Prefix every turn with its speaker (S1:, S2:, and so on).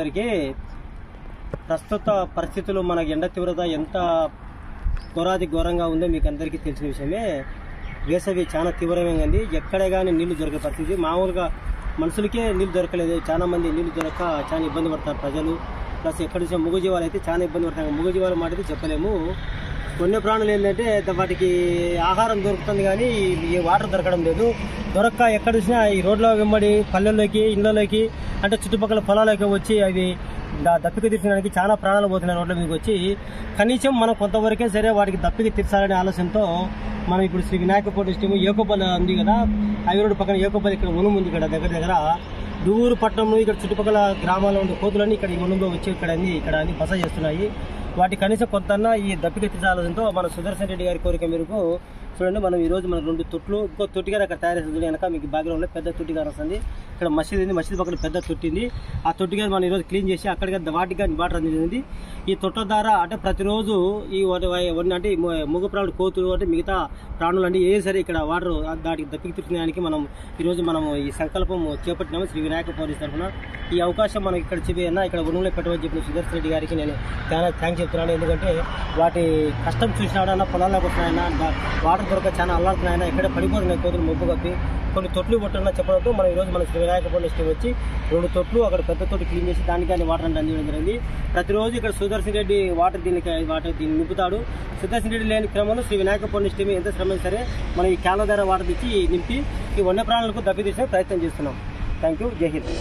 S1: అందరికీ ప్రస్తుత పరిస్థితులు మన ఎండ తీవ్రత ఎంత ఘోరంగా ఉందో మీకు అందరికీ తెలిసిన విషయమే. వేసవి చాలా తీవ్రమైంది. ఎక్కడే కానీ నీళ్లు దొరికే పరిస్థితి. మామూలుగా మనుషులకే నీళ్లు దొరకలేదు. చాలా మంది నీళ్లు దొరక చాలా ఇబ్బంది పడతారు ప్రజలు. ప్లస్ ఎక్కడ చూసిన మూగజీవాలు అయితే చాలా ఇబ్బంది పడతారు. మూగజీవాల మాట అయితే చెప్పలేము. కొన్ని ప్రాణులు ఏంటంటే వాటికి ఆహారం దొరుకుతుంది కానీ ఈ వాటర్ దొరకడం లేదు. దొరక్క ఎక్కడ చూసినా ఈ రోడ్ల వెంబడి పల్లెల్లోకి ఇళ్లలోకి అంటే చుట్టుపక్కల పొలాలకి వచ్చి అవి దప్పిక తీర్చడానికి చాలా ప్రాణాలు పోతున్నాయి. రోడ్ల మీదకి వచ్చి కనీసం మనం కొంతవరకే సరే వాటికి దప్పిక తీర్చాలనే ఆలోచనతో మనం ఇప్పుడు శ్రీ వినాయక పోటీ స్టీమ్ ఏకోపల్లి ఉంది కదా, హైవే రోడ్డు పక్కన ఏకోపల్లి ఇక్కడ ఉనుము ఉంది. ఇక్కడ దగ్గర దూరు పట్టణంలో ఇక్కడ చుట్టుపక్కల గ్రామాల్లో ఉండే కోతులన్నీ ఇక్కడ ఈ ఉనుములో వచ్చి ఇక్కడ అన్ని బస చేస్తున్నాయి. వాటి కనీసం కొంతన్నా ఈ దప్పిక తీర్చాలతో మన సుదర్శన్ రెడ్డి గారి కోరిక మేరకు చూడండి మనం ఈ రోజు మన 2 తొట్లు ఇంకో తొట్టిగారు అక్కడ తయారు చేస్తుంది. వెనక మీకు బ్యాక్గ్రౌండ్లో పెద్ద తొట్టిగారు వస్తుంది. ఇక్కడ మసీద్ ఉంది, మసీద్ పక్కన పెద్ద తొట్టింది. ఆ తొట్టిగారు మనం ఈరోజు క్లీన్ చేసి అక్కడికి వాటికి వాటర్ అందింది. ఈ తొట్ట ద్వారా అంటే ప్రతిరోజు ఈ అంటే మూగ ప్రాణులు కోతులు అంటే మిగతా ప్రాణులు అంటే ఏ సరే ఇక్కడ వాటర్ దాటికి దప్పిక తీర్చడానికి ఈరోజు మనం ఈ సంకల్పం చేపట్టినాము శ్రీ వినాయక పోలీస్ తరఫున. ఈ అవకాశం మనం ఇక్కడ ఇక్కడ ఉనుములో పెట్టమని చెప్పిన సుదర్శన్ రెడ్డి గారికి నేను చాలా థ్యాంక్స్ చెప్తున్నాను. ఎందుకంటే వాటి కష్టం చూసినాడన్నా పొలాల్లోకి వస్తున్నాయన్నా వాటర్ దొరక చాలా అల్లాడుతున్నాయన్నా ఇక్కడ పడిపోతున్నాయి కోతులు మొబ్బు కప్పి. కొన్ని తొట్లు కొట్టన్నా చెప్పడంతో మనం ఈరోజు మన శ్రీ వినాయక పోలీస్ టీం వచ్చి 2 తొట్లు అక్కడ పెద్ద తొట్టి క్లీన్ చేసి దానికి వాటర్ అందించడం జరిగింది. ప్రతిరోజు ఇక్కడ సుదర్శన్ రెడ్డి దీన్ని నింపుతాడు. సుదర్శన్ రెడ్డి లేని క్రమంలో శ్రీ వినాయక పోలీస్ టీం ఎంత శ్రమ సరే మనం ఈ క్యాన్ల ద్వారా వాటర్ తెచ్చి నింపి ఈ వన్యప్రాణులకు దప్పితీసే ప్రయత్నం చేస్తున్నాం. Thank you. జై హింద్.